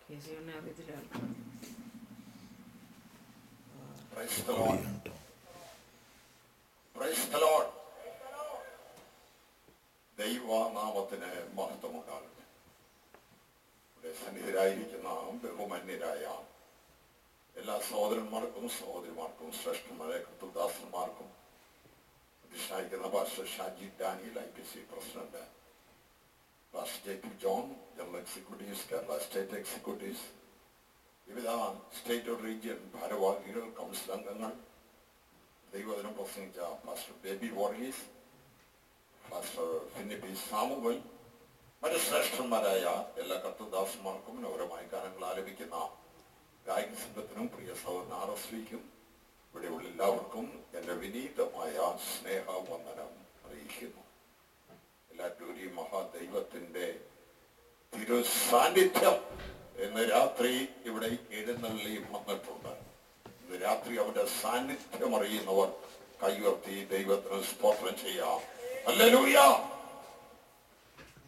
കേശവനെ അറിയത്തില്ല. Praise the Lord. Praise the Lord. ദൈവനാമത്തിന് മഹത്വമുണ്ടാകട്ടെ. ഇവിടെ സന്നിഹിതരായിരിക്കുന്ന ബഹുമാന്യരായ എല്ലാ സഹോദരന്മാർക്കും സഹോദരിമാർക്കും ശ്രേഷ്ഠന്മാരെ കർത്തൃദാസന്മാർക്കും പ്രതിഷ്ഠായിക്കുന്ന pastor Shaji Daniel IPC president, pastor JP John general executives, Kerala state executives, വിവിധ സ്റ്റേറ്റ് റീജിയൻ ഭാരവാഹികൾ, കൗൺസിൽ അംഗങ്ങൾ, ദൈവവചനം പ്രസംഗിച്ച പാസ്റ്റർ ബേബി വർഗീസ്, പാസ്റ്റർ ഫിന്നിപ്പി സാമുവൽ, മറ്റ് ശ്രേഷ്ഠന്മാരായ എല്ലാ കർത്തൃദാസന്മാർക്കും മനോഹരമായ ഗാനങ്ങൾ ആലപിക്കുന്ന ഗായക സംഘത്തിനും പ്രിയ സഹോദരൻ RSVക്കും ഇവിടെയുള്ള എല്ലാവർക്കും എൻ്റെ വിനീതമായ സ്നേഹവന്ദനം അറിയിക്കുന്നു. എല്ലാറ്റൂരി മഹാദൈവത്തിൻ്റെ തിരു സാന്നിധ്യം ഇന്ന് രാത്രി ഇവിടെ എഴുന്നള്ളി വന്നിട്ടുണ്ട്. ഇന്ന് രാത്രി അവന്റെ സാന്നിധ്യം അറിയുന്നവർ കൈയുയർത്തി ദൈവത്തിന് സ്തോത്രം ചെയ്യാം. ഹല്ലേലൂയ.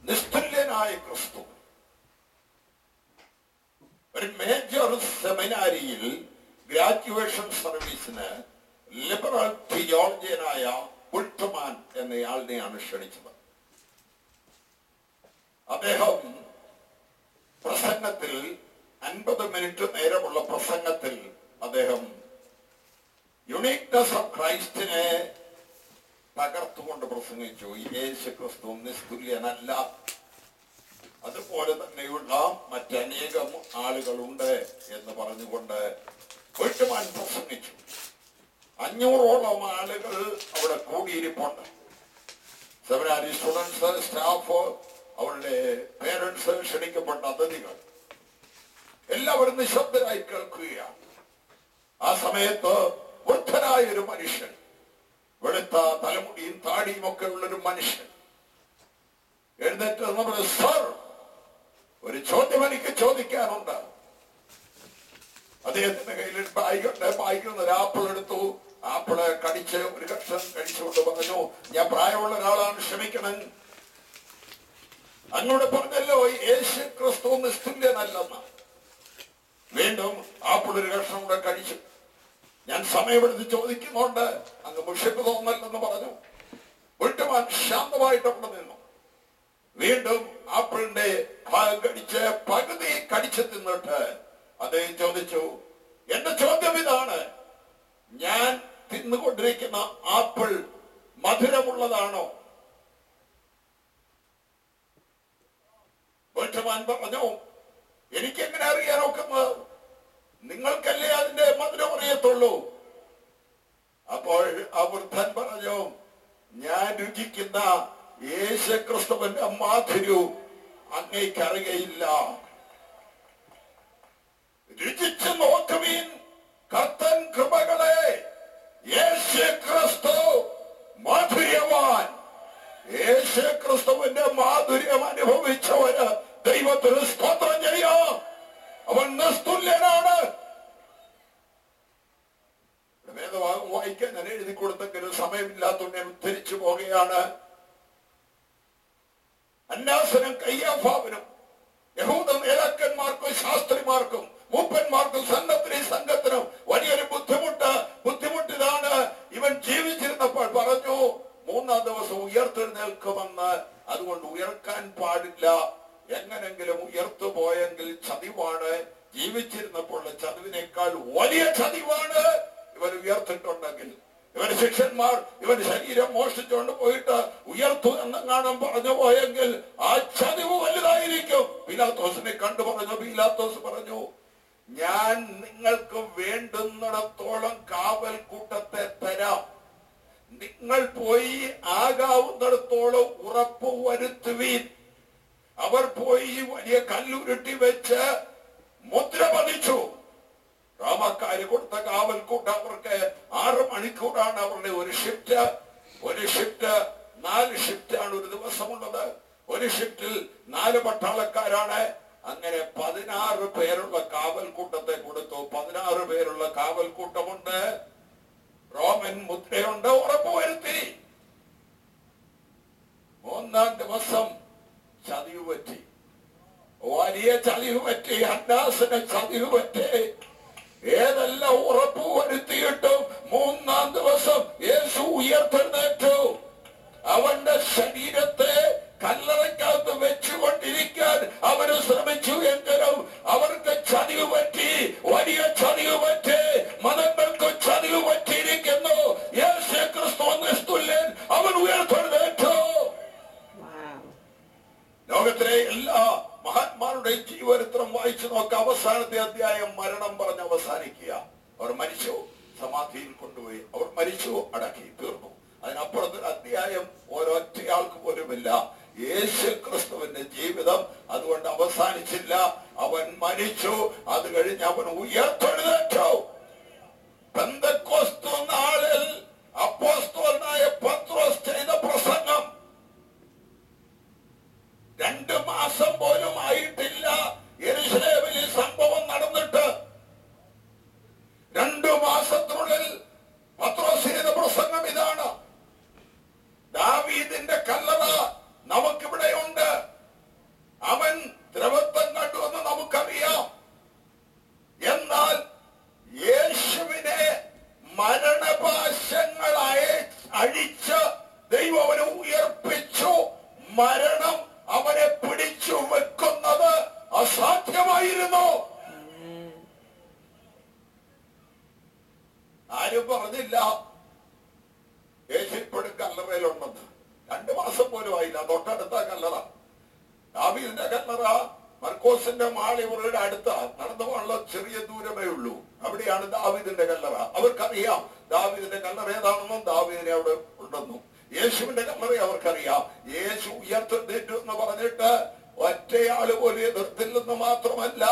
നിസ്തുല്യനായ ക്രിസ്തു ഒരു മേജർ സെമിനാരിയിൽ ഗ്രാജുവേഷൻ സർവീസിന് ലിബറൽ തിയോളജിയനായ ബുൾട്ടമാൻ എന്നയാളിനെയാണ് ക്ഷണിച്ചത്. അദ്ദേഹം പ്രസംഗത്തിൽ 50 മിനിറ്റ് നേരമുള്ള പ്രസംഗത്തിൽ അദ്ദേഹം യുണീക്നെസ് ഓഫ് ക്രൈസ്റ്റിനെ തകർത്തുകൊണ്ട് പ്രസംഗിച്ചു. യേശു ക്രിസ്തു നിസ്തുല്യനല്ല, അതുപോലെ തന്നെയുള്ള മറ്റനേകം ആളുകളുണ്ട് എന്ന് പറഞ്ഞുകൊണ്ട് വീട്ടുമാൻ പ്രസംഗിച്ചു. 500ഓളം ആളുകൾ അവിടെ കൂടിയിരിപ്പുണ്ട്. സെമിനാരി സ്റ്റുഡൻസ്, സ്റ്റാഫ്, അവരുടെ പേരൻസ്, ക്ഷണിക്കപ്പെട്ട അതിഥികൾ എല്ലാവരും നിശബ്ദരായി കേൾക്കുകയാണ്. ആ സമയത്ത് വൃദ്ധനായ ഒരു മനുഷ്യൻ, വെളുത്ത തലമുടിയും താടിയും ഒക്കെ ഉള്ളൊരു മനുഷ്യൻ എഴുന്നേറ്റ് നമ്മുടെ സർ, ഒരു ചോദ്യം എനിക്ക് ചോദിക്കാനുണ്ട്. അദ്ദേഹത്തിന്റെ കയ്യിൽ ബാഗിൽ നിന്ന് ഒരു ആപ്പിൾ എടുത്തു. ആപ്പിള് കടിച്ച് ഒരു കഷ്ണം കഴിച്ചുകൊണ്ട് പറഞ്ഞു, ഞാൻ പ്രായമുള്ള ഒരാളാണ്, ക്ഷമിക്കണം. അങ്ങോട്ട് പറഞ്ഞല്ലോ യേശു ക്രിസ്തു നിസ്തുല്യനല്ലെന്ന്. വീണ്ടും ആപ്പിൾ ഒരു കഷ്ണം കൂടെ കഴിച്ചു. ഞാൻ സമയമെടുത്ത് ചോദിക്കുന്നുണ്ട്, അങ്ങ് മുഷിപ്പ് തോന്നല്ലെന്ന് പറഞ്ഞു. വീട്ടുമാൻ ശാന്തമായിട്ട് അവിടെ നിന്നു. വീണ്ടും ആപ്പിളിന്റെ ഭാഗം കടിച്ച് പകുതി കടിച്ചു തിന്നിട്ട് അദ്ദേഹം ചോദിച്ചു, എന്റെ ചോദ്യം ഇതാണ്, ഞാൻ തിന്നുകൊണ്ടിരിക്കുന്ന ആപ്പിൾ മധുരമുള്ളതാണോ? വീട്ടുമാൻ പറഞ്ഞു, എനിക്കെങ്ങനെ അറിയാൻ ഒക്കുന്നത്? നിങ്ങൾക്കല്ലേ അതിന്റെ മധുരം അറിയത്തുള്ളൂ. അപ്പോൾ ആ വൃദ്ധൻ പറഞ്ഞു, ഞാൻ രുചിക്കുന്ന യേശുക്രിസ്തുവിന്റെ മാധുര്യവും അങ്ങേക്കറിയയില്ല. രുചിച്ചു നോക്കുവിൻ കർത്തൻ കൃപകളെ, യേശുക്രിസ്തു മാധുര്യവാൻ. യേശുക്രിസ്തുവിന്റെ മാധുര്യം അനുഭവിച്ചവര് ദൈവത്തിന് സ്തോത്രം ചെയ്യാം. അവൻ നിസ്തുല്യനാണ്. വേദഭാഗം വായിക്കാൻ ഞാൻ എഴുതി കൊടുത്തെങ്കിലും സമയമില്ലാത്തതുകൊണ്ട് ഞാൻ ഉദ്ധരിച്ചു പോകുകയാണ്. അന്നാസനും കയ്യാഫാവിനും യഹൂദ നേതാക്കന്മാർക്കും ശാസ്ത്രിമാർക്കും മൂപ്പന്മാർക്കും സംഘത്തിനും വലിയൊരു ബുദ്ധിമുട്ടിതാണ്. ഇവൻ ജീവിച്ചിരുന്നപ്പോൾ പറഞ്ഞു, 3-ാം ദിവസം ഉയർത്തെഴുന്നേൽക്കുമെന്ന്. അതുകൊണ്ട് ഉയർക്കാൻ പാടില്ല. എങ്ങനെങ്കിലും ഉയർത്തു പോയെങ്കിൽ ചതിവാണ്. ജീവിച്ചിരുന്നപ്പോൾ ചതിവിനേക്കാൾ വലിയ ചതിവാണ് ഇവൻ ഉയർത്തിട്ടുണ്ടെങ്കിൽ. ഇവന്റെ ശിഷ്യന്മാർ ഇവന്റെ ശരീരം മോഷ്ടിച്ചുകൊണ്ട് പോയിട്ട് ഉയർത്തു എന്നെങ്ങാനും പറഞ്ഞു പോയെങ്കിൽ ആ ചതിവ് വലുതായിരിക്കും. പീലാത്തോസിനെ കണ്ടു പറഞ്ഞു. പീലാത്തോസ് പറഞ്ഞു, ഞാൻ നിങ്ങൾക്ക് വേണ്ടുന്നിടത്തോളം കാവൽ കൂട്ടത്തെ തരാം. നിങ്ങൾ പോയി ആകാവുന്നിടത്തോളം ഉറപ്പ് വരുത്തുവീൻ. അവർ പോയി വലിയ കല്ലുരുട്ടി വെച്ച് മുദ്ര പതിച്ചു. റോമാക്കാര് കൊടുത്ത കാവൽക്കൂട്ടം അവർക്ക് 6 മണിക്കൂറാണ് അവരുടെ ഒരു ഷിഫ്റ്റ്. 4 ഷിഫ്റ്റാണ് ഒരു ദിവസമുള്ളത്. ഒരു ഷിഫ്റ്റിൽ 4 പട്ടാളക്കാരാണ്. അങ്ങനെ 16 പേരുള്ള കാവൽക്കൂട്ടത്തെ കൊടുത്തു. 16 പേരുള്ള കാവൽക്കൂട്ടമുണ്ട്. റോമൻ മുദ്രയുണ്ട്. ഉറപ്പുവരുത്തി. 3-ാം ദിവസം ചതിവ് പറ്റി. വലിയ ചതിവ് പറ്റി, അന്നാസിന് ചതിവ് പറ്റി. ഏതെല്ലാം ഉറപ്പ് വരുത്തിയിട്ടും മൂന്നാം ദിവസം യേശു ഉയർത്തെഴുന്നേറ്റു. അവന്റെ ശരീരത്തെ കല്ലറയ്ക്കകത്ത് വെച്ചുകൊണ്ടിരിക്കാൻ അവര് ശ്രമിച്ചു എങ്കിലും അവർക്ക് ചതിവ് പറ്റി, വലിയ ചതിവ് പറ്റി. മതങ്ങൾക്ക് ചതിവ് പറ്റിയിരിക്കുന്നു. യേശു ക്രിസ്തു നിസ്തുല്യൻ, അവൻ ഉയർത്തെഴുന്നേറ്റു. ലോകത്തിലെ എല്ലാ മഹാന്മാരുടെയും ജീവചരിത്രം വായിച്ചു നോക്കുക. അവസാനത്തെ അധ്യായം മരണം പറഞ്ഞ് അവസാനിക്കുക. അവർ മരിച്ചു, സമാധിയിൽ കൊണ്ടുപോയി. അവർ മരിച്ചു, അടക്കി, തീർന്നു. അതിനപ്പുറത്തൊരു അധ്യായം ഒരൊറ്റയാൾക്ക് പോലുമില്ല. യേശു ക്രിസ്തുവിന്റെ ജീവിതം അതുകൊണ്ട് അവസാനിച്ചില്ല. അവൻ മരിച്ചു, അത് കഴിഞ്ഞ് അവൻ ഉയർത്തെഴുന്നേറ്റു. പെന്തക്കോസ്ത് നാളിൽ അപ്പോസ്തലനായ പത്രോസ് ചെയ്ത പ്രസംഗം 2 മാസം പോലും ആയിട്ടില്ല യെരൂശലേമിൽ ഈ സംഭവം നടന്നിട്ട്. 2 മാസത്തിനുള്ളിൽ പത്രോസ് ചെയ്ത പ്രസംഗം ഇതാണ്: ദാവീദിന്റെ കല്ലറ നമുക്കിവിടെയുണ്ട്. അവൻ ദ്രവത്വം കണ്ടുവെന്ന് നമുക്കറിയാം. എന്നാൽ യേശുവിനെ മരണപാശങ്ങളായി അഴിച്ച് ദൈവം അവനെ ഉയർപ്പിച്ചു. മരണം അവനെ പിടിച്ചു വെക്കുന്നത് അസാധ്യമായിരുന്നു. ആരും പറഞ്ഞില്ല യേശു ഇപ്പോഴും കല്ലറയിലുണ്ടെന്ന്. 2 മാസം പോലും ആയില്ല. തൊട്ടടുത്ത കല്ലറ, ദാവീദിന്റെ കല്ലറ, മർക്കോസിന്റെ മാളിമുറിയുടെ അടുത്ത നടന്നു പോകാനുള്ള ചെറിയ ദൂരമേ ഉള്ളൂ. അവിടെയാണ് ദാവീദിന്റെ കല്ലറ. അവർക്കറിയാം ദാവീദിന്റെ കല്ലറ ഏതാണെന്നും ദാവീദിനെ അവിടെ ഉണ്ടെന്നും. യേശുവിന്റെ കല്ലറ അവർക്കറിയാം. യേശു ഉയർത്തെഴുന്നേറ്റു എന്ന് പറഞ്ഞിട്ട് ഒറ്റയാള് പോലും എതിർത്തില്ലെന്ന് മാത്രമല്ല,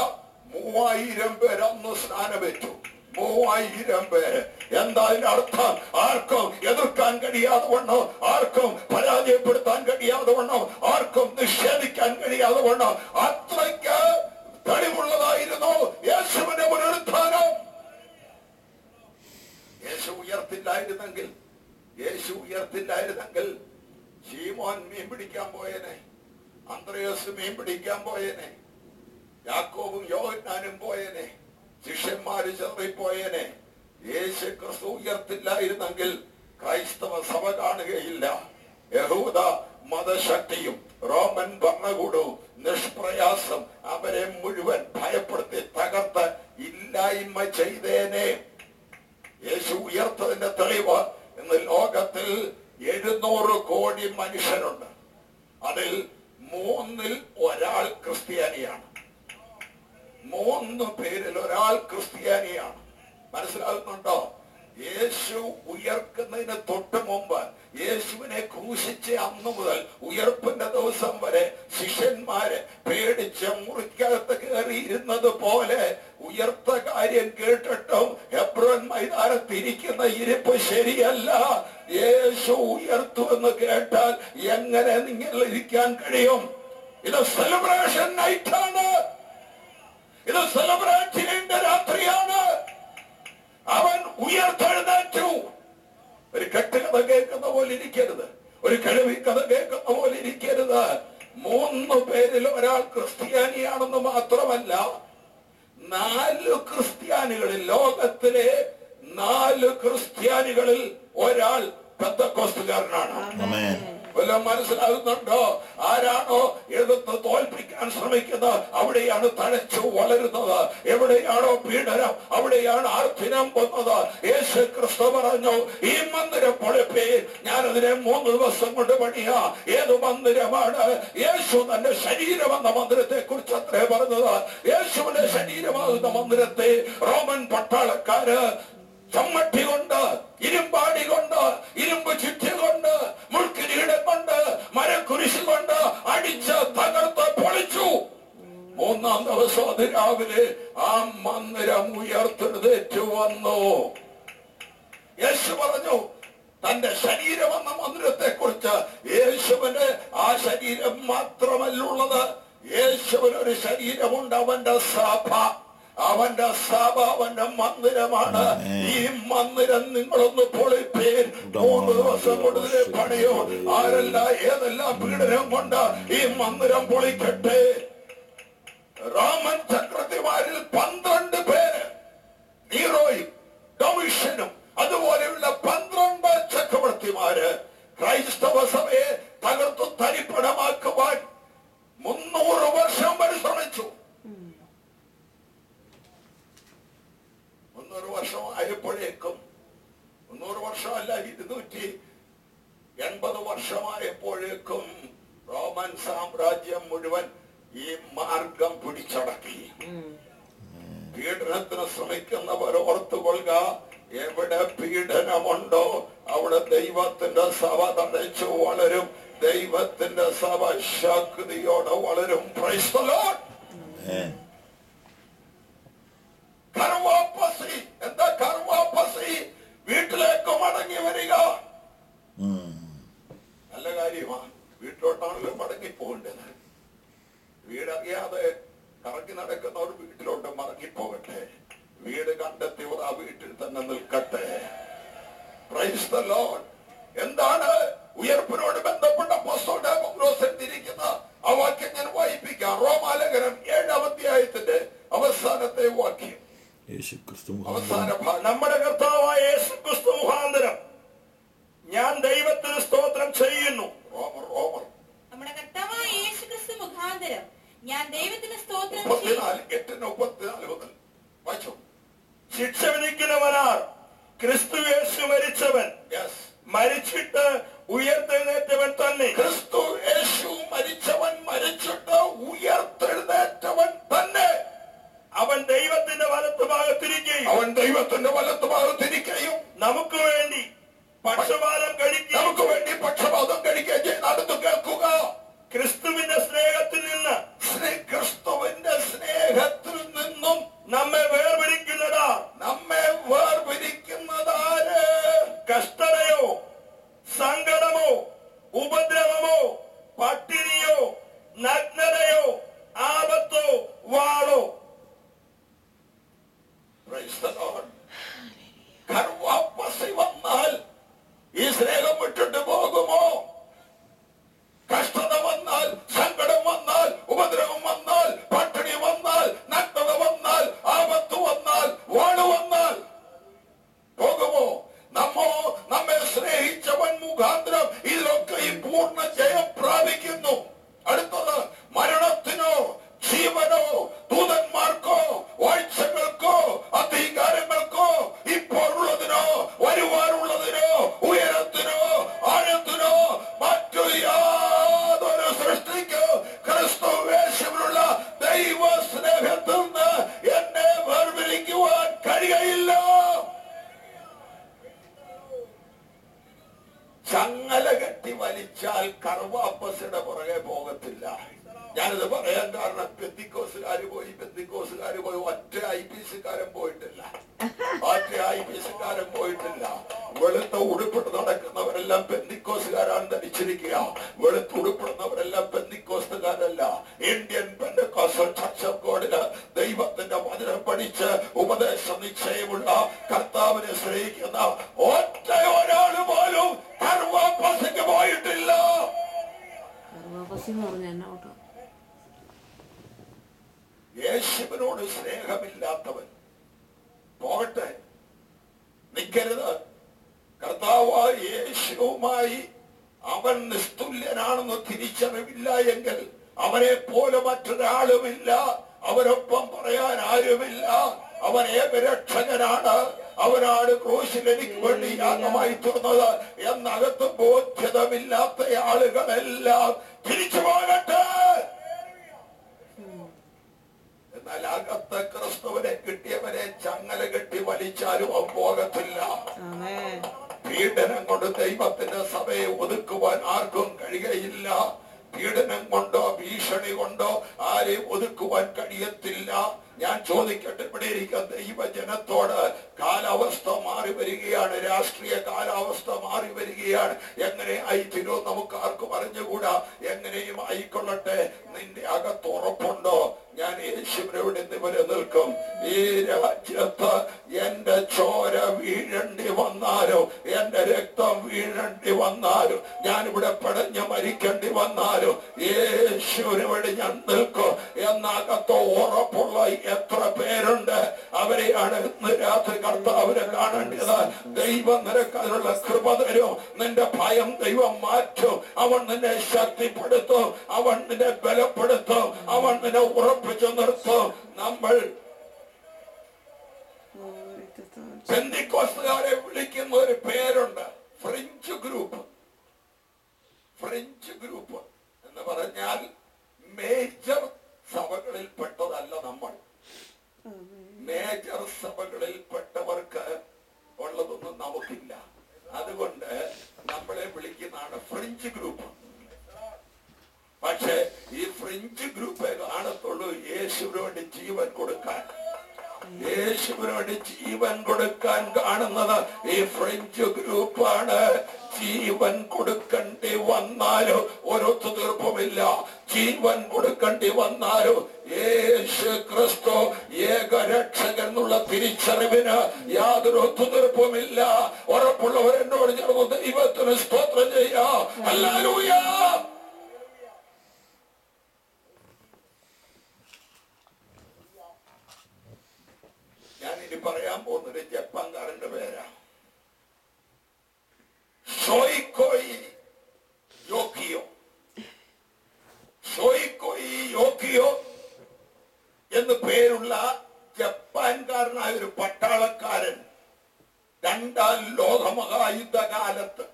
3000 പേര് അന്ന് സ്നാനമേറ്റു. 3000 പേര്. എന്താ അതിന്റെ അർത്ഥം? ആർക്കും എതിർക്കാൻ കഴിയാതെ വണ്ണം, ആർക്കും പരാജയപ്പെടുത്താൻ കഴിയാതെ വണ്ണം, ആർക്കും നിഷേധിക്കാൻ കഴിയാതെ വണ്ണം അത്രയ്ക്ക് തെളിവുള്ളതായിരുന്നു യേശുവിന്റെ പുനരുത്ഥാനം. യേശു ഉയർത്തില്ലായിരുന്നെങ്കിൽ ശീമോൻ മീൻ പിടിക്കാൻ പോയേനെ, അന്ത്രയോസ് മീൻ പിടിക്കാൻ പോയേനെ, യാക്കോബും യോഹന്നാനും പോയേനെ, ശിഷ്യന്മാര് ചെറിപ്പോയേനെ. യേശു ക്രിസ്തു ഉയർത്തില്ലായിരുന്നെങ്കിൽ ക്രൈസ്തവ സഭ കാണുകയില്ല. യഹൂദ മതശക്തിയും റോമൻ ഭരണകൂടവും നിഷ്പ്രയാസം അവരെ മുഴുവൻ ഭയപ്പെടുത്തി തകർത്ത് ഇല്ലായ്മ ചെയ്തേനെ. യേശു ഉയർത്തതിന്റെ തെളിവ് ഇന്ന് ലോകത്തിൽ 700 കോടി മനുഷ്യരുണ്ട്. അതിൽ 3-ൽ 1 ക്രിസ്ത്യാനിയാണ്. 3 പേരിൽ 1 ക്രിസ്ത്യാനിയാണ്. മനസ്സിലാകുന്നുണ്ടോ? യേശു ഉയർക്കുന്നതിന് തൊട്ട് മുമ്പ്, യേശുവിനെ ക്രൂശിച്ച അന്നു മുതൽ ഉയർപ്പിന്റെ ദിവസം വരെ ശിഷ്യന്മാര് പേടിച്ച് മുറിക്കകത്ത് കയറിയിരുന്നത് പോലെ ഉയർത്ത കാര്യം കേട്ടിട്ടും ഹെബ്രോൻ മൈതാനത്തിരിക്കുന്ന ഇരിപ്പ് ശരിയല്ല. യേശു ഉയർത്തു എന്ന് കേട്ടാൽ എങ്ങനെ നിങ്ങൾ ഇരിക്കാൻ കഴിയും? ഇത് സെലിബ്രേഷൻ നൈറ്റാണ്. ഇത് സെലിബ്രേറ്റ് ചെയ്യേണ്ട രാത്രിയാണ്. അവൻ ഉയർത്തെഴുന്നേറ്റു. ഒരു കെട്ടുകഥ കേൾക്കുന്ന പോലെ ഇരിക്കരുത്, ഒരു കിഴവി കഥ കേൾക്കുന്ന പോലെ ഇരിക്കരുത്. 3 പേരിൽ 1 ക്രിസ്ത്യാനിയാണെന്ന് മാത്രമല്ല, 4 ക്രിസ്ത്യാനികളിൽ, ലോകത്തിലെ 4 ക്രിസ്ത്യാനികളിൽ 1 പെന്തക്കോസ്തുകാരനാണ്. വല്ലതും മനസ്സിലാകുന്നുണ്ടോ? ആരാണോ എതിർത്ത് തോൽപ്പിക്കാൻ ശ്രമിക്കുന്നത് അവിടെയാണ് തഴച്ചു വളരുന്നത്. എവിടെയാണോ പീഡനം അവിടെയാണ് ആർത്തിനം വന്നത്. യേശു ക്രിസ്തു പറഞ്ഞു, ഈ മന്ദിരം പൊളിപ്പീൻ, ഞാനതിനെ 3 ദിവസം കൊണ്ട് പണിയാ. ഏത് മന്ദിരമാണ്? യേശു തന്റെ ശരീരം എന്ന മന്ദിരത്തെ കുറിച്ച് അത്രേ പറഞ്ഞത്. യേശുവിന്റെ ശരീരമാകുന്ന മന്ദിരത്തെ റോമൻ പട്ടാളക്കാര് ചമ്മട്ടി കൊണ്ട്, ഇരുമ്പാടി കൊണ്ട്, ഇരുമ്പ് ചുറ്റി കൊണ്ട്, മുൾക്കിരീടം കൊണ്ട്, മരക്കുരിശ് കൊണ്ട് അടിച്ച് തകർത്ത് പൊളിച്ചു. 3-ാം ദിവസം അതിരാവിലെ ആ മന്ദിരം ഉയർത്തെഴുന്നേറ്റു വന്നു. യേശു പറഞ്ഞു തന്റെ ശരീരം എന്ന മന്ദിരത്തെ കുറിച്ച്. യേശുവിന് ആ ശരീരം മാത്രമല്ലുള്ളത്, യേശുവിനൊരു ശരീരമുണ്ട്. അവന്റെ സഭ, അവന്റെ സഭ, അവന്റെ മന്ദിരമാണ്. ഈ മന്ദിരം നിങ്ങളൊന്ന് പൊളിപ്പീൻ, 3 ദിവസം കൊണ്ട് പണിയോ. ആരെല്ലാം ഏതെല്ലാം പീഡനം കൊണ്ട് ഈ മന്ദിരം പൊളിക്കട്ടെ. സ്വർഗം പിടിച്ചടക്കി. പീഡനത്തിന് ശ്രമിക്കുന്നവർ ഓർത്തുകൊള്ളുക, എവിടെ പീഡനമുണ്ടോ അവിടെ ദൈവത്തിന്റെ സഭ തടച്ചു വളരും, ദൈവത്തിന്റെ സഭ ശക്തിയോടെ വളരും. Praise the Lord. കർവാപ്പസി എന്താ? കർവാപ്പസി വീട്ടിലേക്ക് മടങ്ങി വരിക. നല്ല കാര്യമാണ്. വീട്ടിലോട്ടാണല്ലോ മടങ്ങി പോകേണ്ടത്. വീടറിയാതെ കറങ്ങി നടക്കുന്നവർ വീട്ടിലോട്ട് മടങ്ങിപ്പോകട്ടെ. വീട് കണ്ടെത്തിയവർ ആ വീട്ടിൽ തന്നെ നിൽക്കട്ടെ. Praise the Lord. എന്താണ് ഉയർപ്പിനോട് ബന്ധപ്പെട്ട അപ്പോസ്തലനായ പൗലോസ് എഴുതിയിരിക്കുന്ന ആ വാക്യം ഞാൻ വായിപ്പിക്കാം. റോമാലേഖനം 7-ാം അധ്യായത്തിന്റെ അവസാനത്തെ വാക്യം. അവസാന ഭാഗം. നമ്മുടെ കർത്താവായ യേശുക്രിസ്തു മുഖാന്തരം ഞാൻ ദൈവത്തിന് സ്തോത്രം ചെയ്യുന്നു. നമ്മുടെ കർത്താവായ യേശുക്രിസ്തു മുഖാന്തരം ഞാൻ ദൈവത്തിന് സ്തോത്രം 34:8-34 മുതൽ വായിച്ചു. ശിക്ഷ വിധിക്കുന്നവനാർ ക്രിസ്തു യേശു മരിച്ചവൻ, മരിച്ചിട്ട് ഉയർത്തെഴുന്നേറ്റവൻ തന്നെ. ക്രിസ്തു യേശു മരിച്ചവൻ, മരിച്ചിട്ട് ഉയർത്തെഴുന്നേറ്റവൻ തന്നെ. അവൻ ദൈവത്തിന്റെ വലത്തുഭാഗത്തിരിക്കുകയും നമുക്ക് വേണ്ടി പക്ഷപാതം കഴിക്കുകയും നടന്നു കേൾക്കുക. ക്രിസ്തുവിന്റെ സ്നേഹത്തിൽ നിന്ന് നമ്മെ വേർപിരിക്കുന്നതാര്? കഷ്ടതയോ സങ്കടമോ ഉപദ്രവമോ പട്ടിണിയോ നഗ്നതയോ ആപത്തോ വാളോ? കർവാപ്പസി വന്നാൽ ഈ സ്നേഹം വിട്ടിട്ട് പോകുമോ? കഷ്ടത വന്നാൽ, സങ്കടം വന്നാൽ, ഉപദ്രവം വന്നാൽ, പട്ടിണി വന്നാൽ, നഗ്നത വന്നാൽ, ആപത്ത് വന്നാൽ, വാള് വന്നാൽ പോകുമോ? നമ്മെ സ്നേഹിച്ചവൻ മുഖാന്തരം ഇതിലൊക്കെ ഈ പൂർണ്ണ ജയം പ്രാപിക്കുന്നു. അടുത്തത് മരണത്തിനോ ജീവനോ ദൂതന്മാർക്കോ വാഴ്ചകൾക്കോ അധികാരങ്ങൾക്കോ ഇപ്പോഴുള്ളതിനോ വരുവാനുള്ളതിനോ ഉയരത്തിനോ ആഴത്തിനോ മറ്റു യാതൊരു സൃഷ്ടിക്കോ ക്രിസ്തു യേശുവിലുള്ള ദൈവ സ്നേഹത്തിൽ നിന്ന് എന്നെ വേർപിരിക്കുവാൻ കഴിയയില്ല. ചങ്ങല കെട്ടി വലിച്ചാൽ കർവാപ്പസിയുടെ പുറകെ പോകത്തില്ല. ഞാനിത് പറയാൻ കാരണം പെന്തിക്കോസുകാര് പോയി ഒറ്റ IPCക്കാരൻ പോയിട്ടില്ല. വെളുത്ത ഉടുപ്പിട്ട് നടക്കുന്നവരെല്ലാം പെന്തിക്കോസുകാരാണ് ധരിച്ചിരിക്കുക. വെളുത്ത ഉടുപ്പിടുന്നവരെല്ലാം പെന്തിക്കോസുകാരല്ല. ഇന്ത്യൻ പെന്തക്കോസ്റ്റൽ ചർച്ച് ഓഫ് ഗോഡില് ദൈവത്തിന്റെ വചനം പഠിച്ച് ഉപദേശ നിശ്ചയമുള്ള കർത്താവിനെ സ്നേഹിക്കുന്ന ഒറ്റ ഒരാൾ പോലും കർവാപ്പസിക്ക് പോയിട്ടില്ല. യേശുവിനോട് സ്നേഹമില്ലാത്തവൻ പോകട്ടെ, നിൽക്കരുത്. കർത്താവായ യേശുവുമായി അവൻ നിസ്തുല്യനാണെന്ന് തിരിച്ചറിവില്ല എങ്കിൽ അവനെ പോലെ മറ്റൊരാളുമില്ല, അവരൊപ്പം പറയാൻ ആരുമില്ല. അവൻ ഏകരക്ഷകനാണ്, അവനാണ് ക്രൂശിൽ എനിക്ക് വേണ്ടി യാഗമായി തീർന്നത് എന്നകത്ത് ബോധ്യതമില്ലാത്ത ആളുകളെല്ലാം തിരിച്ചു പോകട്ടെ. എന്നാൽ അകത്ത് ക്രിസ്തുവിനെ കിട്ടിയവനെ ചങ്ങല കെട്ടി വലിച്ചാലും അവൻ പോകത്തില്ല. പീഡനം കൊണ്ട് ദൈവത്തിന്റെ സഭയെ ഒതുക്കുവാൻ ആർക്കും കഴിയുകയില്ല. പീഡനം കൊണ്ടോ ഭീഷണി കൊണ്ടോ ആരെയും ഒതുക്കുവാൻ കഴിയത്തില്ല. ഞാൻ ചോദിക്കട്ടെ, ഇവിടെ ഇരിക്കുന്ന ദൈവജനത്തോട്, കാലാവസ്ഥ മാറി വരികയാണ്, രാഷ്ട്രീയ കാലാവസ്ഥ മാറി വരികയാണ്. എങ്ങനെ ആയിത്തീരോ നമുക്ക് ആർക്കും അറിഞ്ഞുകൂടാ. എങ്ങനെയും ആയിക്കൊള്ളട്ടെ. നിന്റെ അകത്ത് ഉറപ്പുണ്ടോ? ഞാൻ യേശുവിനോട് ഇന്നുവരെ നിൽക്കും. ഈ രാജ്യത്ത് എന്റെ ചോര വീഴേണ്ടി വന്നാലും, എന്റെ രക്തം വീഴേണ്ടി വന്നാലും, ഞാനിവിടെ പടഞ്ഞ് മരിക്കേണ്ടി വന്നാലും യേശുവിന് വേണ്ടി ഞാൻ നിൽക്കും എന്നകത്ത് ഉറപ്പുള്ള എത്ര പേരുണ്ട്? അവരെയാണ് ഇന്ന് രാത്രി കർത്താവിനെ കാണേണ്ടത്. ദൈവം നിനക്ക് അതിനുള്ള കൃപ തരും. നിന്റെ ഭയം ദൈവം മാറ്റും. അവൻ നിന്നെ ശക്തിപ്പെടുത്തും, അവൻ നിന്നെ ബലപ്പെടുത്തും, അവൻ നിന്നെ ഉറപ്പിച്ചു നിർത്തും. നമ്മൾ പെന്തിക്കോസ്തുകാരെ വിളിക്കുന്ന ഒരു പേരുണ്ട്, ഫ്രഞ്ച് ഗ്രൂപ്പ്. ഫ്രഞ്ച് ഗ്രൂപ്പ് എന്ന് പറഞ്ഞാൽ മേജർ സഭകളിൽ പെട്ടതല്ല നമ്മൾ. മേജർ സഭകളിൽ പെട്ടവർക്ക് ഉള്ളതൊന്നും നമുക്കില്ല. അതുകൊണ്ട് നമ്മളെ വിളിക്കുന്നതാണ് ഫ്രഞ്ച് ഗ്രൂപ്പ്. പക്ഷെ ഈ ഫ്രഞ്ച് ഗ്രൂപ്പേ കാണത്തുള്ളൂ യേശുവിന് വേണ്ടി ജീവൻ കൊടുക്കാൻ. യേശുവിന് വേണ്ടി ജീവൻ കൊടുക്കാൻ കാണുന്നത് ഈ ഫ്രഞ്ച് ഗ്രൂപ്പാണ്. ജീവൻ കൊടുക്കേണ്ടി വന്നാലും ഒരു ഒത്തുതീർപ്പുമില്ല. ജീവൻ കൊടുക്കേണ്ടി വന്നാലും യേശു ക്രിസ്തു ഏകരക്ഷകൻ എന്നുള്ള തിരിച്ചറിവിന് യാതൊരു ഒത്തുതീർപ്പുമില്ല. ഉറപ്പുള്ളവർ എന്നോട് ചേർന്ന് ദൈവത്തിന് സ്തോത്രം ചെയ്യാം. ഹല്ലേലൂയ. ഞാനിനി പറയാൻ പോകുന്നൊരു ജപ്പാൻകാരന്റെ പേരാ. ഷോയിക്കോയി യോക്കിയോ. ഷോയിക്കോയി യോക്കിയോ എന്ന് പേരുള്ള ജപ്പാൻകാരനായ ഒരു പട്ടാളക്കാരൻ രണ്ടാം ലോകമഹായുദ്ധകാലത്ത്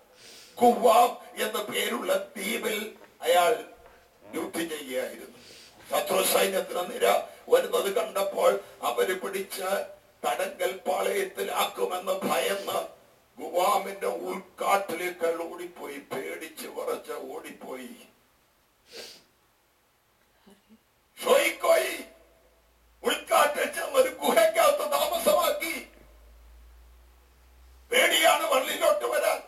കുവാം എന്ന പേരുള്ള ദ്വീപിൽ അയാൾ ഡ്യൂട്ടി ചെയ്യുകയായിരുന്നു. ശത്രു സൈന്യത്തിന് നിര വരുന്നത് കണ്ടപ്പോൾ അവര് പിടിച്ച് തടങ്കൽ പാളയത്തിലാക്കുമെന്ന് ഭയന്ന് ഗുവാമിന്റെ ഉൾക്കാട്ടിലേക്ക് ഓടിപ്പോയി. പേടിച്ച് വിറച്ച് ഓടിപ്പോയി. ഷോയിക്കോയി ഉൾക്കാട്ടിൽ ചെന്ന് ഒരു ഗുഹയ്ക്കകത്ത് താമസമാക്കി. പേടിയാണ് വള്ളിയിലോട്ട് വരാൻ.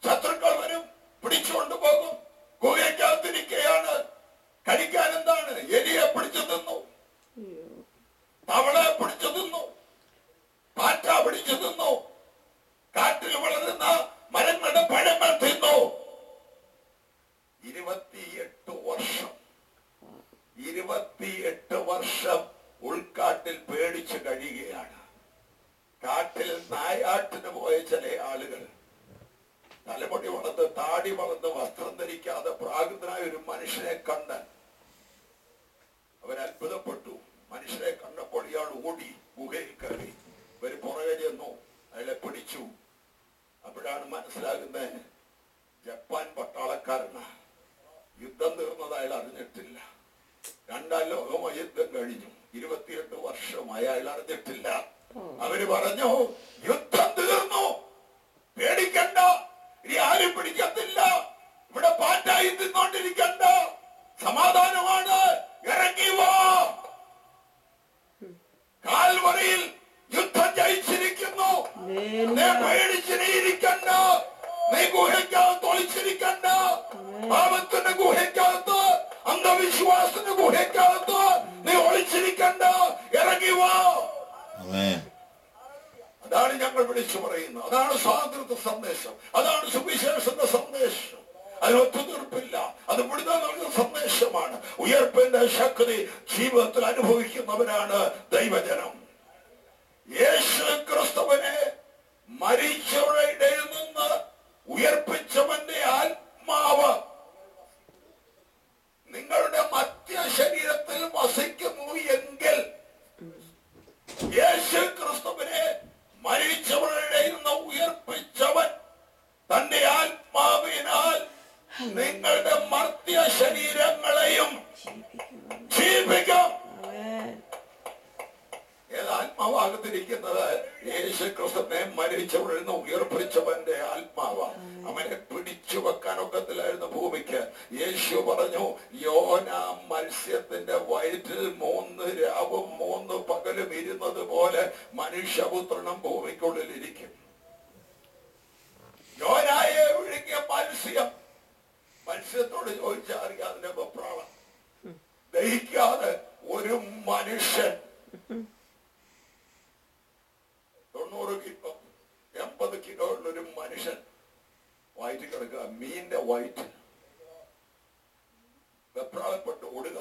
ശത്രുക്കൾ വരും, പിടിച്ചുകൊണ്ട് പോകും. ഗുഹയ്ക്കകത്തിരിക്കുകയാണ്. കഴിക്കാൻ എന്താണ്? എലിയെ പിടിച്ചു തിന്നു, തവളയെ പിടിച്ചു തിന്നു, പാറ്റ പിടിച്ചു തിന്നു, കാട്ടിൽ വളരുന്ന മരങ്ങളുടെ പഴങ്ങൾ തിന്നു. 28 വർഷം ഉൾക്കാട്ടിൽ പേടിച്ച് കഴിയുകയാണ്. കാട്ടിൽ നായാട്ടിന് പോയ ചില ആളുകൾ തലമുടി വളർന്ന് താടി വളർന്ന് വസ്ത്രം ധരിക്കാതെ പ്രാകൃതനായ ഒരു മനുഷ്യനെ കണ്ട് അവരത്ഭുതപ്പെട്ടു. മനുഷ്യനെ കണ്ടപ്പോൾ ഇയാൾ ഓടി ഗുഹയിൽ കയറി. ഇവര് പുറകെ ചെന്നു, അയാളെ പിടിച്ചു. അപ്പോഴാണ് മനസ്സിലാകുന്നത് ജപ്പാൻ പട്ടാളക്കാരനാ. യുദ്ധം തീർന്നത് അയാൾ അറിഞ്ഞിട്ടില്ല. രണ്ടാം ലോകമഹായുദ്ധം കഴിഞ്ഞു. 28 വർഷം അയാൾ അറിഞ്ഞിട്ടില്ല. അവര് പറഞ്ഞു, യുദ്ധം തീർന്നു, പേടിക്കണ്ട, ഇനി ആരും പിടിക്കത്തില്ല, ഇവിടെ പാറ്റായി തിന്നോണ്ടിരിക്കണ്ട, സമാധാനമാണ്, ഇറങ്ങി വാ. കാൽവറിയിൽ യുദ്ധം ജയിച്ചിരിക്കുന്നു. പേടിച്ചിരിക്കണ്ട, നീ ഗുഹയ്ക്കകത്ത് ഒളിച്ചിരിക്കണ്ട. പാപത്തിന്റെ ഗുഹയ്ക്കകത്ത്, അന്ധവിശ്വാസത്തിന്റെ ഗുഹയ്ക്കകത്ത് നീ ഒളിച്ചിരിക്കണ്ട, ഇറങ്ങി വാ. അതാണ് ഞങ്ങൾ വിളിച്ചു പറയുന്നത്. അതാണ് സ്വാതന്ത്ര്യ സന്ദേശം. അതാണ് സുവിശേഷന്റെ സന്ദേശം. അതിന് ഒത്തുതീർപ്പില്ല. അത് വിടുതൽ നൽകുന്ന സന്ദേശമാണ്. ഉയർപ്പിന്റെ ശക്തി ജീവിതത്തിൽ അനുഭവിക്കുന്നവരാണ് ദൈവജനം. യേശു ക്രിസ്തുവിനെ മരിച്ചവരുടെ ഇടയിൽ നിന്ന് ഉയർപ്പിച്ചവന്റെ ആത്മാവ് നിങ്ങളുടെ മധ്യ ശരീരത്തിൽ വസിക്കുന്നു എങ്കിൽ, യേശു ക്രിസ്തുവിനെ മരിച്ചവരുടെ ഇടയിൽ നിന്ന് ഉയർപ്പിച്ചവൻ തന്റെ ആത്മാവിനാൽ നിങ്ങളുടെ മർത്യ ശരീരങ്ങളെയും ജീവിപ്പിക്കും. ഏതാത്മാവാകത്തിരിക്കുന്നത്? യേശു ക്രിസ്തുവിനെ മരിച്ചവരിൽ നിന്ന് ഉയർപ്പിച്ചവന്റെ ആത്മാവ്. അവനെ പിടിച്ചു വെക്കാൻ ഒക്കത്തില്ലായിരുന്നു ഭൂമിക്ക്. യേശു പറഞ്ഞു, യോന മത്സ്യത്തിന്റെ വയറ്റിൽ 3 രാവും 3 പകലും ഇരുന്നത് പോലെ മനുഷ്യപുത്രനും ഭൂമിക്കുള്ളിൽ ഇരിക്കും. യോനായെ വിഴുങ്ങിയ മത്സ്യത്തോട് ചോദിച്ചാൽ അറിയാം അതിന്റെ വെപ്രാളം. ദഹിക്കാതെ ഒരു മനുഷ്യൻ 90 കിലോ 80 കിലോ ഉള്ള ഒരു മനുഷ്യൻ വയറ്റിൽ കിടക്കുക. മീനിന്റെ വയറ്റിൽ വെപ്രാളപ്പെട്ട് ഓടുക.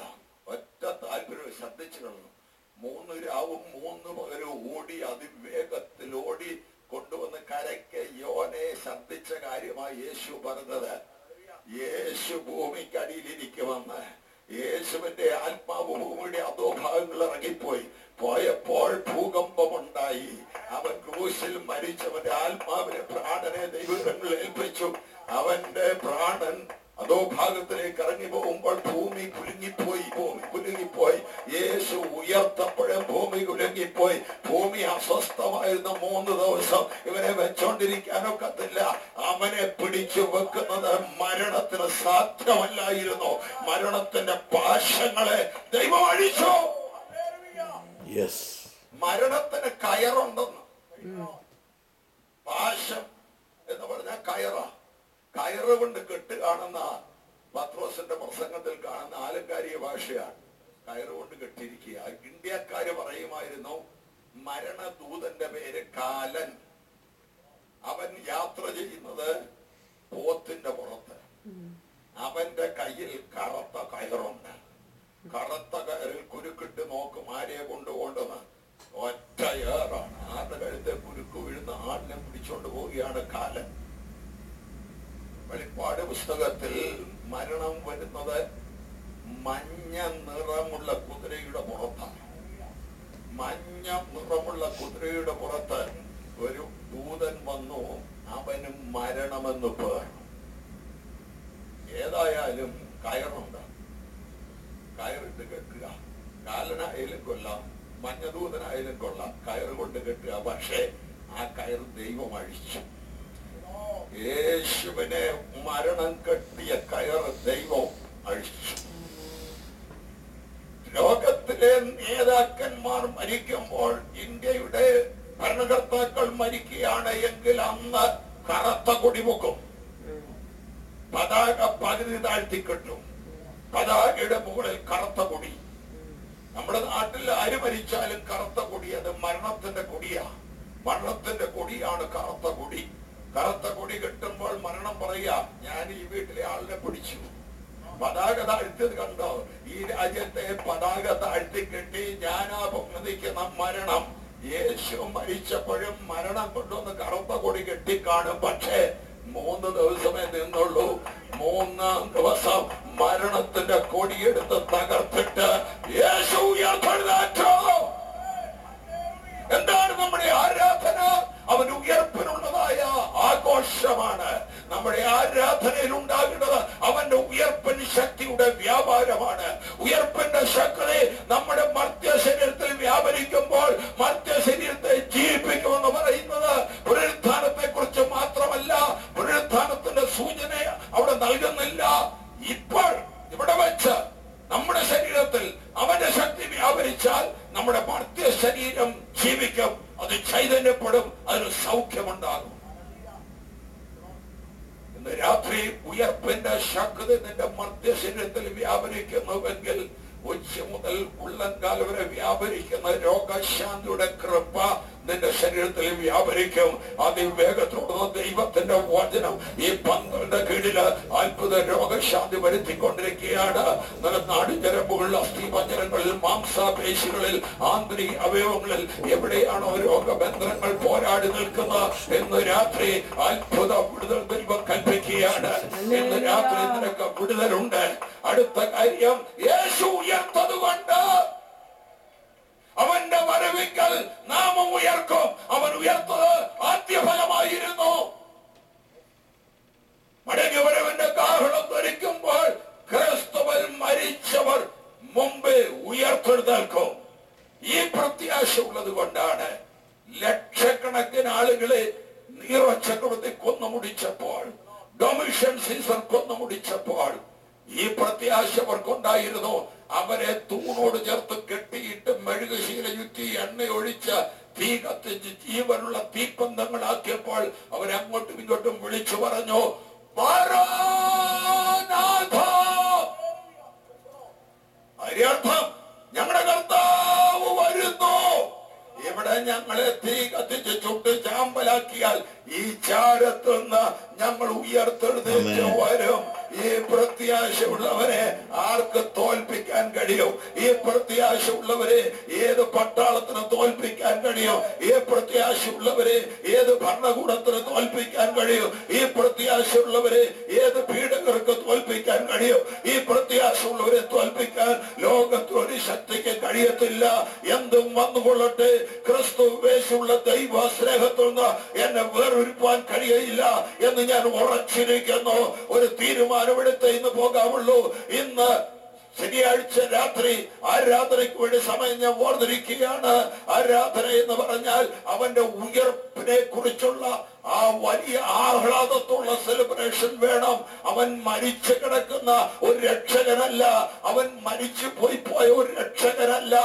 ഒറ്റ താല്പര്യം ശ്രദ്ധിച്ചു കിടന്നു. 3 രാവും 3 പകലും ഓടി, അതിവേഗത്തിൽ ഓടി കൊണ്ടുവന്ന് കരയ്ക്ക് യോനയെ ശ്രദ്ധിച്ച കാര്യമായി യേശു പറഞ്ഞത്. യേശു ഭൂമിക്കടിയിലിരിക്കുമെന്ന്. യേശുവിന്റെ ആത്മാവ് ഭൂമിയുടെ അധോഭാഗങ്ങൾ ഇറങ്ങിപ്പോയി. പോയപ്പോൾ ഭൂകമ്പമുണ്ടായി. അവൻ ക്രൂശിൽ മരിച്ചവന്റെ ആത്മാവിനെ, പ്രാണനെ ദൈവങ്ങൾ ഏൽപ്പിച്ചു. അവന്റെ പ്രാണൻ അതോ ഭാഗത്തിലേക്ക് ഇറങ്ങി പോകുമ്പോൾ ഭൂമി കുലുങ്ങിപ്പോയി. യേശു ഉയർത്തപ്പോഴും ഭൂമി കുലുങ്ങിപ്പോയി. ഭൂമി അസ്വസ്ഥമായിരുന്ന 3 ദിവസം ഇവനെ വെച്ചോണ്ടിരിക്കാനൊക്കത്തില്ല. അവനെ പിടിച്ചു വെക്കുന്നത് മരണത്തിന് സാധ്യമല്ലായിരുന്നു. മരണത്തിന്റെ പാശങ്ങളെ ദൈവം അഴിച്ചു. മരണത്തിന് കയറുണ്ടെന്ന്. പാശം എന്ന് പറഞ്ഞാൽ കയറ് കൊണ്ട് കെട്ടുകയാണെന്ന പത്രോസിന്റെ പ്രസംഗത്തിൽ കാണുന്ന ആലങ്കാരിക ഭാഷയാണ്. കയറുകൊണ്ട് കെട്ടിയിരിക്കുക. ഇന്ത്യക്കാര് പറയുമായിരുന്നു മരണദൂതന്റെ പേര് കാലൻ. അവൻ യാത്ര ചെയ്യുന്നത് പോത്തിന്റെ പുറത്ത്. അവന്റെ കയ്യിൽ കറുത്ത കയറുണ്ട്. കറുത്ത കയറിൽ കുരുക്കിട്ട് നോക്കും ആരെയെ കൊണ്ടുപോകണ്ടെന്ന്. ഒറ്റ ഏറാണ്. ആരുടെ കഴുത്തെ കുരുക്ക് വീഴുന്ന ആടിനെ പിടിച്ചോണ്ട് പോവുകയാണ് കാലൻ. വെളിപ്പാട് പുസ്തകത്തിൽ മരണം വരുന്നത് മഞ്ഞ നിറമുള്ള കുതിരയുടെ പുറത്താണ്. മഞ്ഞ നിറമുള്ള കുതിരയുടെ പുറത്ത് ഒരു ദൂതൻ വന്നു. അവന് മരണമെന്ന് പേർ. ഏതായാലും കയറുണ്ട്. കയറിട്ട് കെട്ടുക. കാലനായാലും കൊല്ലാം, മഞ്ഞദൂതനായാലും കൊള്ളാം. കയറ് കൊണ്ട് കെട്ടുക. പക്ഷേ ആ കയറ് ദൈവം അഴിച്ചു. യേശുവിനെ മരണം കെട്ടിയ കയറ് ദൈവം അഴിച്ചു. ലോകത്തിലെ നേതാക്കന്മാർ മരിക്കുമ്പോൾ, ഇന്ത്യയുടെ ഭരണകർത്താക്കൾ മരിക്കുകയാണ് എങ്കിൽ അന്ന് കറുത്ത കൊടി പൊക്കും. പതാക പകുതി താഴ്ത്തിക്കെട്ടും. പതാകയുടെ മുകളിൽ കറുത്ത കൊടി. നമ്മുടെ നാട്ടിൽ ആര് മരിച്ചാലും കറുത്ത കൊടി. അത് മരണത്തിന്റെ കൊടിയാ. മരണത്തിന്റെ കൊടിയാണ് കറുത്ത കൊടി. കറുത്ത കൊടി കെട്ടുമ്പോൾ മരണം പറയുക, ഞാൻ ഈ വീട്ടിലെ ആളിനെ പിടിച്ചു. പതാക താഴ്ത്തിയത് കണ്ടോ? ഈ രാജ്യത്തെ പതാക താഴ്ത്തി കെട്ടി ഞാനാ പൊങ്ങുന്ന മരണം. യേശു മരിച്ചപ്പോഴും മരണം കൊണ്ടുവന്ന് കറുത്ത കൊടി കെട്ടിക്കാണും. പക്ഷേ 3 ദിവസമേ നിന്നുള്ളൂ. 3-ാം ദിവസം മരണത്തിന്റെ കൊടിയെടുത്ത് തകർത്തിട്ട് യേശു ഉയർത്തെഴുന്നേറ്റു. എന്താണ് നമ്മുടെ ആരാധന? അവൻ ഉയർപ്പിനുള്ളതായ ആഘോഷമാണ്. നമ്മുടെ ആരാധനയിൽ ഉണ്ടാകേണ്ടത് അവന്റെ ഉയർപ്പിൻ ശക്തിയുടെ വ്യാപാരമാണ്. ഉയർപ്പിന്റെ ശക്തി നമ്മുടെ മർത്യ ശരീരത്തിൽ വ്യാപരിക്കുമ്പോൾ മർത്യ ശരീരത്തെ ജീവിപ്പിക്കുമെന്ന് പറയുന്നത് പുനരുത്ഥാനത്തെ കുറിച്ച് മാത്രമല്ല, പുനരുത്ഥാനത്തിന്റെ സൂചന അവിടെ നൽകുന്നില്ല. ഇപ്പോൾ ഇവിടെ വെച്ച് നമ്മുടെ ശരീരത്തിൽ അവന്റെ ശക്തി വ്യാപരിച്ചാൽ നമ്മുടെ മർത്യ ശരീരം ജീവിക്കും. അത് ചൈതന്യപ്പെടും. അതിന് സൗഖ്യമുണ്ടാകും. ഇന്ന് രാത്രി ഉയർപ്പിന്റെ ശക്തി നിന്റെ മർത്യ ശരീരത്തിൽ വ്യാപരിക്കുന്നുവെങ്കിൽ ഉച്ച മുതൽ ഉള്ളംകാൽ വരെ വ്യാപരിക്കുന്ന രോഗശാന്തിയുടെ കൃപ നിന്റെ ശരീരത്തിൽ വ്യാപരിക്കും. അതിവേഗത്തോടുന്ന ദൈവത്തിന്റെ വചനം ഈ 12 കീഴില് അത്ഭുത രോഗശാന്തി വരുത്തിക്കൊണ്ടിരിക്കുകയാണ്. നാടിഞ്ഞരമ്പുകളിൽ, അസ്ഥിപഞ്ജരങ്ങളിൽ, മാംസപേശികളിൽ, ആന്തരിക അവയവങ്ങളിൽ എവിടെയാണോ രോഗബന്ധനങ്ങൾ പോരാടി നിൽക്കുന്നത്, ഇന്ന് രാത്രി അത്ഭുത വിടുതൽ ദൈവം കൽപ്പിക്കുകയാണ്. ഇന്ന് രാത്രി നിനക്ക് വിടുതലുണ്ട്. അടുത്ത കാര്യം, യേശു ഉയർത്തതുകൊണ്ട് അവന്റെ വരവിക്കൽ നാമം ഉയർക്കും. അവൻ ഉയർത്തത് ആദ്യഫലമായിരുന്നു. മടങ്ങി വരവിന്റെ കാഹളം ധരിക്കുമ്പോൾ ക്രിസ്തുവിൽ മരിച്ചവർ മുമ്പേ ഉയർത്തെഴുന്നേൽക്കും. ഈ പ്രത്യാശ ഉള്ളത് കൊണ്ടാണ് ലക്ഷക്കണക്കിന് ആളുകളെ നീറോ ചക്രവർത്തി കൊന്നുമുടിച്ചപ്പോൾ, ഡൊമിഷ്യൻ സീസർ കൊന്നുമുടിച്ചപ്പോൾ ഈ പ്രത്യാശ അവർക്കുണ്ടായിരുന്നു. അവരെ തൂണോട് ചേർത്ത് കെട്ടിയിട്ട് മെഴുകുശീല ചുറ്റി എണ്ണ ഒഴിച്ച് തീ കത്തിച്ച് ജീവനുള്ള തീപ്പന്തങ്ങളാക്കിയപ്പോൾ അവരങ്ങോട്ടും ഇങ്ങോട്ടും വിളിച്ചു പറഞ്ഞു, അതിനർത്ഥം ഞങ്ങളുടെ കർത്താവ് വരുന്നു. ഇവിടെ ഞങ്ങളെ തീ കത്തിച്ച് ചുട്ട് ചാമ്പലാക്കിയാൽ ഈ ചാരത്ത് നിന്ന് ഞങ്ങൾ ഉയർത്തെഴുന്നേറ്റ് വരും. ഈ പ്രത്യാശയുള്ളവരെ ആർക്ക് തോൽപ്പിക്കാൻ കഴിയും? ഈ പ്രത്യാശയുള്ളവരെ ഏത് പട്ടാളത്തിന് തോൽപ്പിക്കാൻ കഴിയും? ഈ പ്രത്യാശയുള്ളവരെ ഏത് ഭരണകൂടത്തിന് തോൽപ്പിക്കാൻ കഴിയും? ഈ പ്രത്യാശയുള്ളവരെ ഏത് പീഡകർക്ക് തോൽപ്പിക്കാൻ കഴിയും? ഈ പ്രത്യാശയുള്ളവരെ തോൽപ്പിക്കാൻ ലോകത്തിൽ ഒരു ശക്തിക്ക് കഴിയത്തില്ല. എന്തും വന്നുകൊള്ളട്ടെ, ക്രിസ്തുവേശുള്ള ദൈവ സ്നേഹത്തിൽ നിന്ന് എന്നെ വേറൊരുപ്പാൻ കഴിയയില്ല എന്ന് ഞാൻ ഉറച്ചിരിക്കുന്നു. ഒരു തീരുമാനം ഇവിടുത്തെ ഇന്ന് പോകാവുള്ളൂ. ഇന്ന് ശനിയാഴ്ച രാത്രി ആരാധനയ്ക്ക് വേണ്ടി സമയം ഞാൻ ഓർത്തിരിക്കുകയാണ്. ആരാധന എന്ന് പറഞ്ഞാൽ അവന്റെ ഉയർപ്പിനെ കുറിച്ചുള്ള ആ വലിയ ആഹ്ലാദത്തുള്ള സെലിബ്രേഷൻ വേണം. അവൻ മരിച്ചു കിടക്കുന്ന ഒരു രക്ഷകനല്ല, അവൻ മരിച്ചു പോയ ഒരു രക്ഷകനല്ല.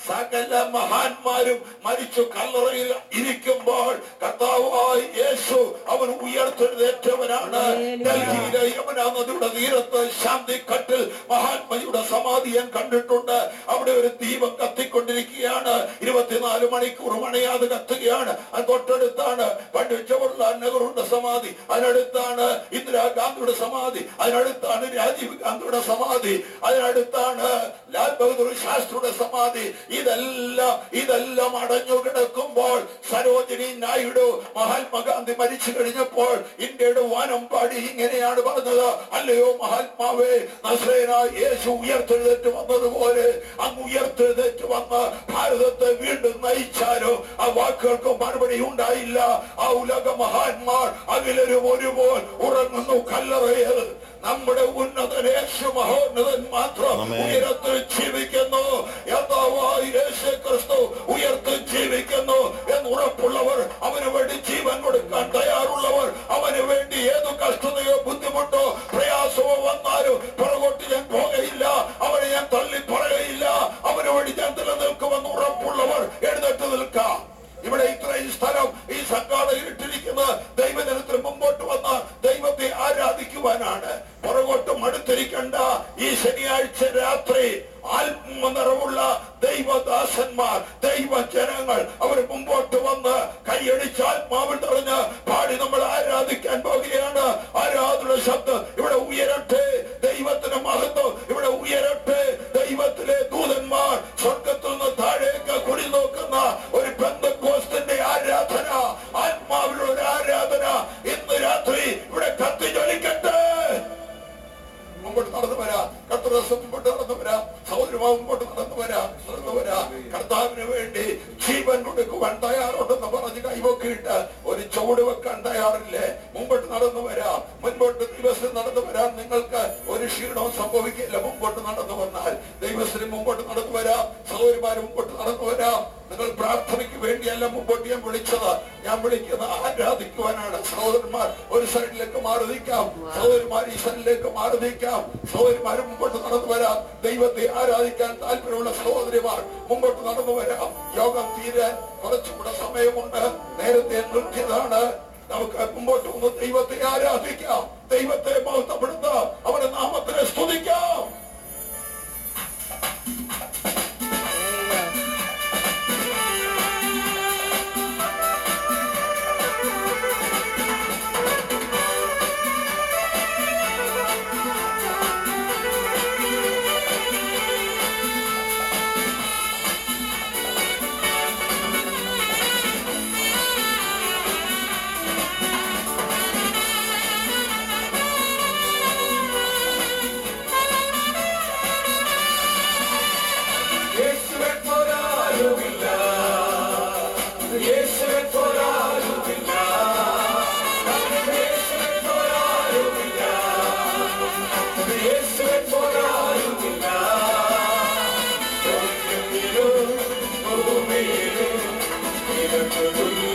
സകല മഹാന്മാരും മരിച്ചു കല്ലറയിൽ ഇരിക്കുമ്പോൾ കർത്താവായ യേശു അവൻ ഉയർത്തെഴുന്നേറ്റവനാണ്. ഡൽഹിയിലെ യമുനാ നദിയുടെ തീരത്ത് ശാന്തിഘട്ടിൽ മഹാത്മയുടെ സമാധി ഞാൻ കണ്ടിട്ടുണ്ട്. അവിടെ ഒരു ദീപം കത്തിക്കൊണ്ടിരിക്കുകയാണ്. 24 മണിക്കൂർ മണയാതെ കത്തുകയാണ്. അത് തൊട്ടടുത്താണ് പണ്ഡിറ്റ് ജവഹർലാൽ നെഹ്റുവിന്റെ സമാധി, അതിനടുത്താണ് ഇന്ദിരാഗാന്ധിയുടെ സമാധി, അതിനടുത്താണ് രാജീവ് ഗാന്ധിയുടെ സമാധി, അതിനടുത്താണ് ലാൽ ബഹദൂർ ശാസ്ത്രിയുടെ സമാധി. ഇതെല്ലാം അടഞ്ഞു കിടക്കുമ്പോൾ സരോജിനി നായിഡു മഹാത്മാഗാന്ധി മരിച്ചു കഴിഞ്ഞപ്പോൾ ഇന്ത്യയുടെ വാനമ്പാടി ഇങ്ങനെയാണ് പറഞ്ഞത്, അല്ലയോ മഹാത്മാവേ, നസ്രേയനായ യേശു ഉയർത്തെഴുന്നേറ്റ് വന്നതുപോലെ അങ്ങ് ഉയർത്തെഴുന്നേറ്റ് വന്ന് ഭാരതത്തെ വീണ്ടും നയിച്ചാലോ? ആ വാക്കുകൾക്ക് മറുപടി ഉണ്ടായില്ല. ആ ഉലക മഹാന്മാർ അഖിലരും ഒരുപോൽ ഉറങ്ങുന്നു കല്ലറയിൽ. നമ്മുടെ ഉന്നതൻ യേശു മഹോന്നതൻ മാത്രം ഉയരത്തിൽ ജീവിക്കുന്നു. യേശു ക്രിസ്തു ഉയർത്തി ജീവിക്കുന്നു എന്ന് ഉറപ്പുള്ളവർ, അവന് വേണ്ടി ജീവൻ കൊടുക്കാൻ തയ്യാറുള്ളവർ, അവന് വേണ്ടി ഏതു കഷ്ടതയോ ബുദ്ധിമുട്ടോ പ്രയാസമോ വന്നാലും പുറകോട്ട് ഞാൻ പോകയില്ല, അവനെ ഞാൻ തള്ളി പറയയില്ല, അവന് വേണ്ടി ഞാൻ നിലനിൽക്കുമെന്ന് ഉറപ്പുള്ളവർ എഴുന്നേറ്റ് നിൽക്കാം. ഇവിടെ ഇത്രയും സ്ഥലം ഈ സംഘാടകർ ഇട്ടിരിക്കുന്നത് ദൈവജനത്തിന് മുമ്പോട്ട് വന്ന് ദൈവത്തെ ആരാധിക്കുവാനാണ്. പുറകോട്ട് മടുത്തിരിക്കേണ്ട. ഈ ശനിയാഴ്ച രാത്രി ആത്മനിറവുള്ള ദൈവദാസന്മാർ, ദൈവജനങ്ങൾ അവർ മുമ്പോട്ട് വന്ന് കൈയടിച്ച് ആത്മാവിൽ നിറഞ്ഞ് പാടി നമ്മൾ ആരാധിക്കാൻ പോകുകയാണ്. ആരാധന ശബ്ദം ഇവിടെ ഉയരട്ടെ, ദൈവത്തിന് മഹത്വം ഇവിടെ ഉയരട്ടെ. ദൈവത്തിലെ ദൂതന്മാർ സ്വർഗത്തിൽ നിന്ന് താഴേക്ക് കുടി നോക്കുന്ന ഒരു പെന്തക്കോസ്തിന്റെ ആരാധന, ആത്മാവിലുള്ള ഒരു ആരാധന ഇന്ന് രാത്രി ഇവിടെ കത്തി ജ്വലിക്കട്ടെ. മുമ്പോട്ട് നടന്നു വരാം, കർത്തൃദാസം മുമ്പോട്ട് നടന്നു വരാം, സൗരമാവ് മുമ്പോട്ട് നടന്നു വരാം. കർത്താവിന് വേണ്ടി ജീവൻ കൊടുക്കുവാൻ തയ്യാറുണ്ടെന്ന് പറഞ്ഞ് കൈവക്കിയിട്ട് ഒരു ചുവട് വെക്കാൻ തയ്യാറില്ലേ? മുമ്പോട്ട് നടന്നു വരാം, മുൻപോട്ട് ദിവസം നടന്നു വരാം. നിങ്ങൾക്ക് ഒരു ക്ഷീണവും സംഭവിക്കില്ല. മുമ്പോട്ട് നടന്നു വന്നാൽ ദൈവത്തിന് മുമ്പോട്ട് നടന്നു വരാം, സഹോദരിമാര് മുമ്പോട്ട് നടന്നു വരാം. നിങ്ങൾ പ്രാർത്ഥനയ്ക്ക് വേണ്ടിയല്ല മുമ്പോട്ട് ഞാൻ വിളിച്ചത്, ഞാൻ വിളിക്കുന്നത് ആരാധിക്കുവാനാണ്. സഹോദരന്മാർ ഒരു സൈഡിലേക്ക് മാറി നിൽക്കാം, സഹോദരിമാർ ഈ സൈഡിലേക്ക് മാറി നിൽക്കാം. സഹോദരിമാരും മുമ്പോട്ട് നടന്നു വരാം. ദൈവത്തെ ആരാധിക്കാൻ താല്പര്യമുള്ള സഹോദരിമാർ മുമ്പോട്ട് നടന്നു വരാം. യോഗം തീരാൻ കുറച്ചുകൂടെ സമയമുണ്ട്. നേരത്തെ നിർത്തിയതാണ്. നമുക്ക് മുമ്പോട്ട് വന്ന് ദൈവത്തെ ആരാധിക്കാം, ദൈവത്തെ മഹത്വപ്പെടുത്താം, അവന്റെ നാമത്തിനെ സ്തുതിക്കാം.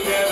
Yeah.